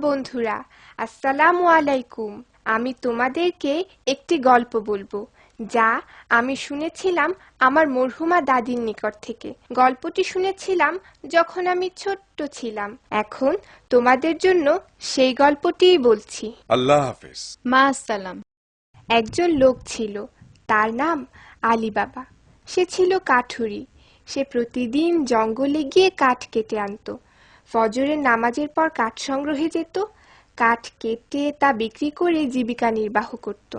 বন্ধুরা, আসসালামু আলাইকুম। আমি তোমাদেরকে একটি গল্প বলবো যা আমি শুনেছিলাম আমার মরহুমা দাদির নিকট থেকে। গল্পটি শুনেছিলাম যখন আমি ছোট্ট ছিলাম। এখন তোমাদের জন্য সেই গল্পটিই বলছি। আল্লাহ হাফেজ। মা আসসালাম। একজন লোক ছিল, তার নাম আলী বাবা। সে ছিল কাঠুরি। সে প্রতিদিন জঙ্গলে গিয়ে কাঠ কেটে আনতো। ফজরের নামাজের পর কাঠ সংগ্রহে যেত। কাঠ কেটে তা বিক্রি করে জীবিকা নির্বাহ করত।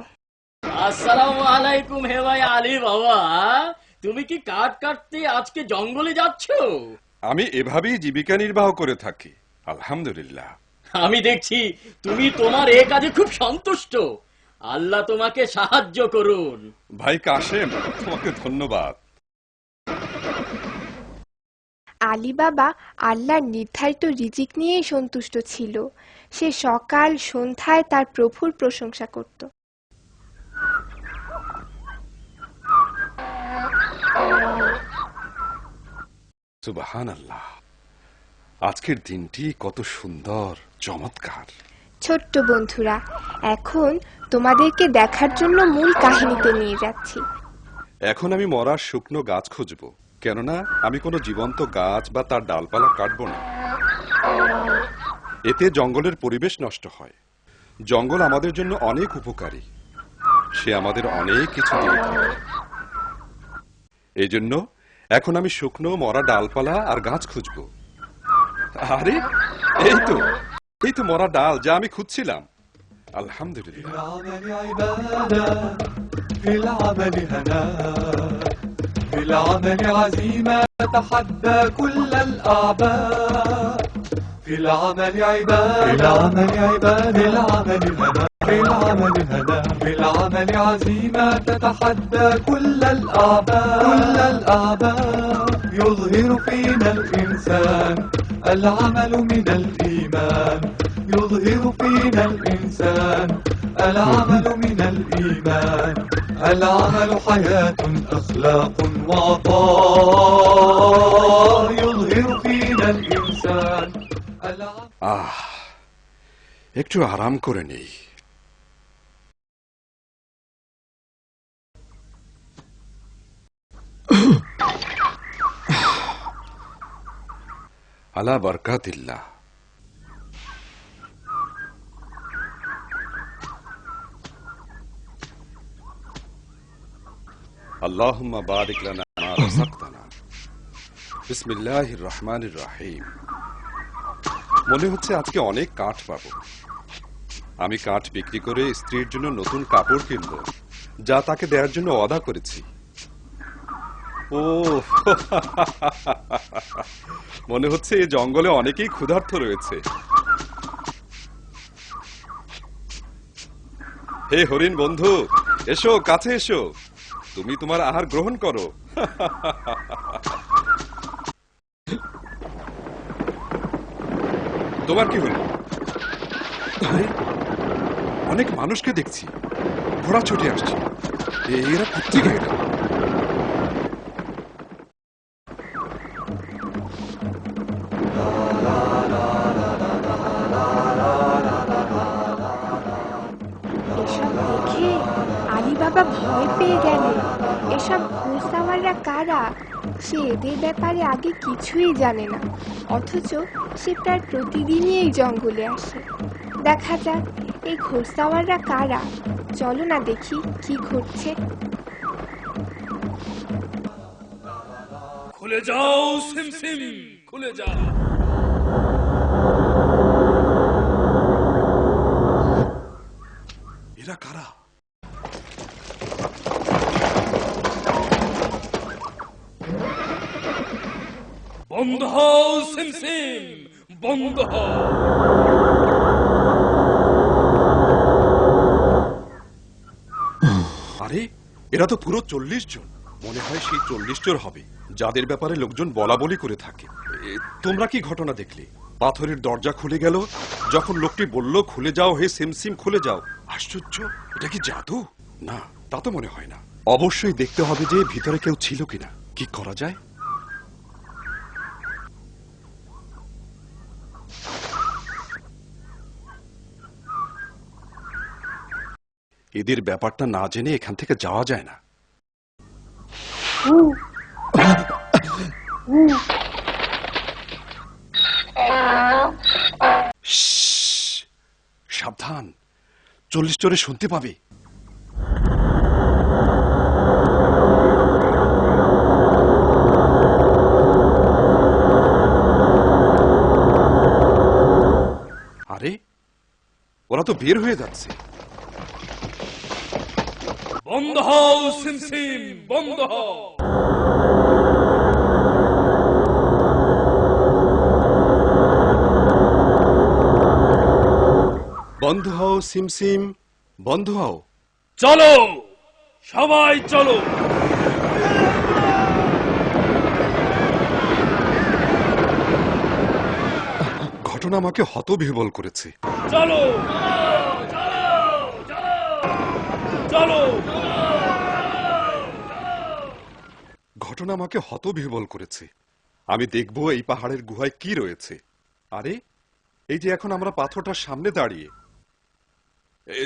আসসালামু আলাইকুম। হে ভাই আলী বাবা, তুমি কি কাঠ কাটতে আজকে জঙ্গলে যাচ্ছ? আমি এভাবেই জীবিকা নির্বাহ করে থাকি, আলহামদুলিল্লাহ। আমি দেখছি তুমি তোমার এ কাজে খুব সন্তুষ্ট। আল্লাহ তোমাকে সাহায্য করুন। ভাই কাশেম, তোমাকে ধন্যবাদ। আলী বাবা আল্লাহর নির্ধারিত রিজিক নিয়েই সন্তুষ্ট ছিল। সে সকাল সন্ধ্যায় তার প্রভুর প্রশংসা করত। সুবহানাল্লাহ, আজকের দিনটি কত সুন্দর, চমৎকার। ছোট্ট বন্ধুরা, এখন তোমাদেরকে দেখার জন্য মূল কাহিনীতে নিয়ে যাচ্ছি। এখন আমি মরার শুকনো গাছ খুঁজব, কেননা আমি কোনো জীবন্ত গাছ বা তার ডালপালা কাটব না। এতে জঙ্গলের পরিবেশ নষ্ট হয়। জঙ্গল আমাদের জন্য অনেক উপকারী, সে আমাদের অনেক কিছু দিয়ে থাকে। এই জন্য এখন আমি শুকনো মরা ডালপালা আর গাছ খুঁজব। আরে এই তো মরা ডাল, যা আমি খুঁজছিলাম। আলহামদুলিল্লাহ। في العمل عزيمة تتحدى كل الأعباء. في العمل عبادة، في العمل عبادة، في العمل هنا، في العمل هنا، في العمل عزيمة تتحدى كل الأعباء، كل الأعباء. يظهر فينا الإنسان العمل من الإيمان. يظهر فينا الإنسان العمل من الإيمان. العمل حياة أخلاق وعطاء. يظهر فينا الإنسان একটু আরাম করে নেই। আলা বারকাতিল্লাহ। আল্লাহুম্মা বারিক লানা মা রাযাকতানা। বিসমিল্লাহির রহমানির রহিম। মনে হচ্ছে আজকে অনেক কাঠ পাবো। আমি কাঠ বিক্রি করে স্ত্রীর জন্য নতুন কাপড় কিনবো, যা তাকে দেওয়ার জন্য ওয়াদা করেছি। ও মনে হচ্ছে এই জঙ্গলে অনেকেই ক্ষুধার্ত রয়েছে। হে হরিণ বন্ধু, এসো, কাছে এসো, তুমি তোমার আহার গ্রহণ করো। তোমার কি হলো? অনেক মানুষকে দেখছি, ঘোড়া ছুটে আসছে। এরা কোত্থেকে এলো? এসব দেখে আলী বাবা ভয় পেয়ে গেলেন। এসব ঘোড়সাওয়াররা কারা? সে এদের ব্যাপারে আগে কিছুই জানে না, অথচ সে প্রায় প্রতিদিনই এই জঙ্গলে আসে। দেখা যাক এই ঘোড়সাওয়াররা কারা। চলো না দেখি কি ঘটছে। খুলে যাও সিমসিম, খুলে যাও। এরা কারা? বন্ধ হও সিমসিম, বন্ধ হও। আরে এরা তো পুরো 40 জন। মনে হয় সেই 40 জন হবে যাদের ব্যাপারে লোকজন বলা বলি করে থাকে। তোমরা কি ঘটনা দেখলে? পাথরের দরজা খুলে গেল যখন লোকটি বলল, খুলে যাও হে সিমসিম, খুলে যাও। আশ্চর্য, এটা কি জাদু? না, তা তো মনে হয় না। অবশ্যই দেখতে হবে যে ভিতরে কেউ ছিল কিনা। কি করা যায়? এদের ব্যাপারটা না জেনে এখান থেকে যাওয়া যায় না। শ্শ্, সাবধান, 40 চোরে শুনতে পাবে। আরে ওরা তো বের হয়ে যাচ্ছে। বন্ধ হও সিমসিম, বন্ধ হও। বন্ধ হও সিমসিম, বন্ধ হও। চলো সবাই চলো। ঘটনা আমাকে হতবিহ্বল করেছে। চলো চলো। ঘটনা আমাকে হতবিহ্বল করেছে। আমি দেখব এই পাহাড়ের গুহায় কি রয়েছে। আরে এই যে এখন আমরা পাথরটার সামনে দাঁড়িয়ে।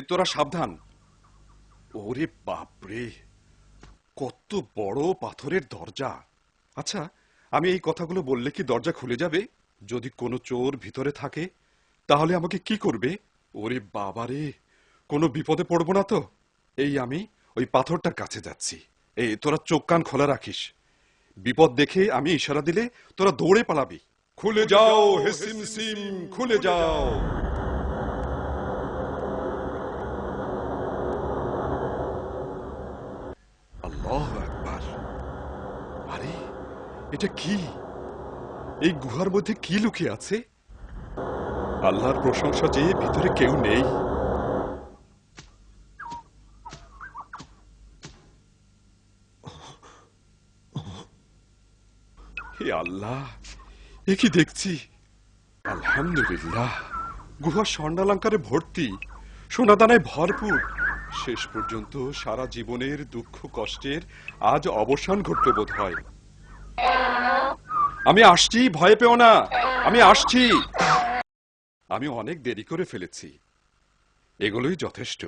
তোরা সাবধান। ওরে বাপরে, কত বড় পাথরের দরজা। আচ্ছা, আমি এই কথাগুলো বললে কি দরজা খুলে যাবে? যদি কোনো চোর ভিতরে থাকে তাহলে আমাকে কি করবে? ওরে বাবারে, কোনো বিপদে পড়বো না তো? এই আমি ওই পাথরটার কাছে যাচ্ছি। তোরা চোখ কান খোলা রাখিস। বিপদ দেখে আমি ইশারা দিলে তোরা দৌড়ে পালাবি। খুলে যাও হে সিমসিম, খুলে যাও। আল্লাহু আকবার। আরে এটা কি? এই গুহার মধ্যে কি লুকিয়ে আছে? আল্লাহর প্রশংসা যে ভিতরে কেউ নেই। হে আল্লাহ, এ কি দেখছি? আলহামদুলিল্লাহ, গুহা স্বর্ণালঙ্কারে ভর্তি, সোনাদানায় ভরপুর। শেষ পর্যন্ত সারা জীবনের দুঃখ কষ্টের আজ অবসান ঘটতে বোধ হয়। আমি আসছি, ভয় পেও না, আমি আসছি। আমি অনেক দেরি করে ফেলেছি, এগুলোই যথেষ্ট।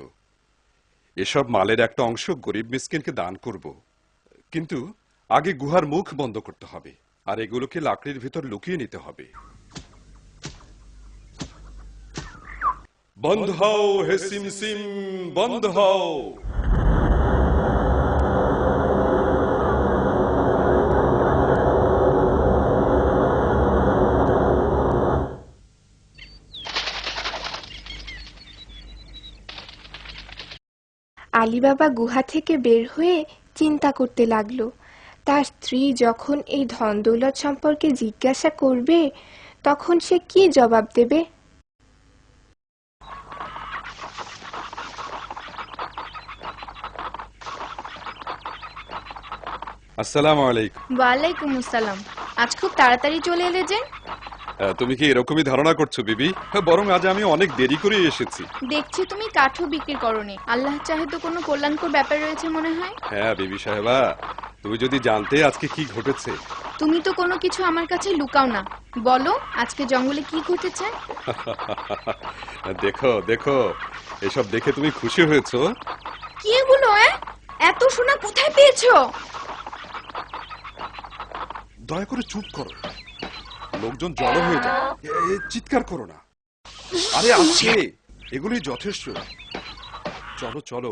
এসব মালের একটা অংশ গরিব মিসকিনকে দান করব, কিন্তু আগে গুহার মুখ বন্ধ করতে হবে আর এগুলোকে লাকড়ির ভিতর লুকিয়ে নিতে হবে। বন্ধ হও হে সিমসিম, বন্ধ হও। আলীবাবা গুহা থেকে বের হয়ে চিন্তা করতে লাগলো, তার স্ত্রী যখন এই ধন দৌলত সম্পর্কে জিজ্ঞাসা করবে তখন সে কি জবাব দেবে। আসসালামু আলাইকুম। ওয়ালাইকুম আসসালাম। আজ খুব তাড়াতাড়ি চলে এলে যে? তুমি কি এরকমই ধারণা করছো বিবি? বরং আজ আমি অনেক দেরি করে এসেছি। দেখছি তুমি কাঠও বিক্রি করনি। আল্লাহ চাহে তো কোনো কল্যাণকর ব্যাপার রয়েছে মনে হয়। হ্যাঁ বিবি সাহেবা, তুমি যদি জানতে আজকে কি ঘটেছে। তুমি তো কোনো কিছু আমার কাছে লুকাও না, বলো আজকে জঙ্গলে কি ঘটেছে। দেখো দেখো, এসব দেখে তুমি খুশি হয়েছো? কি এগুলো? এত সোনা কোথায় পেয়েছো? দয়া করে চুপ করো, লোকজন জড়ো হয়ে যায়। চিৎকার করো না। আরে আছে, এগুলোই যথেষ্ট। চলো চলো,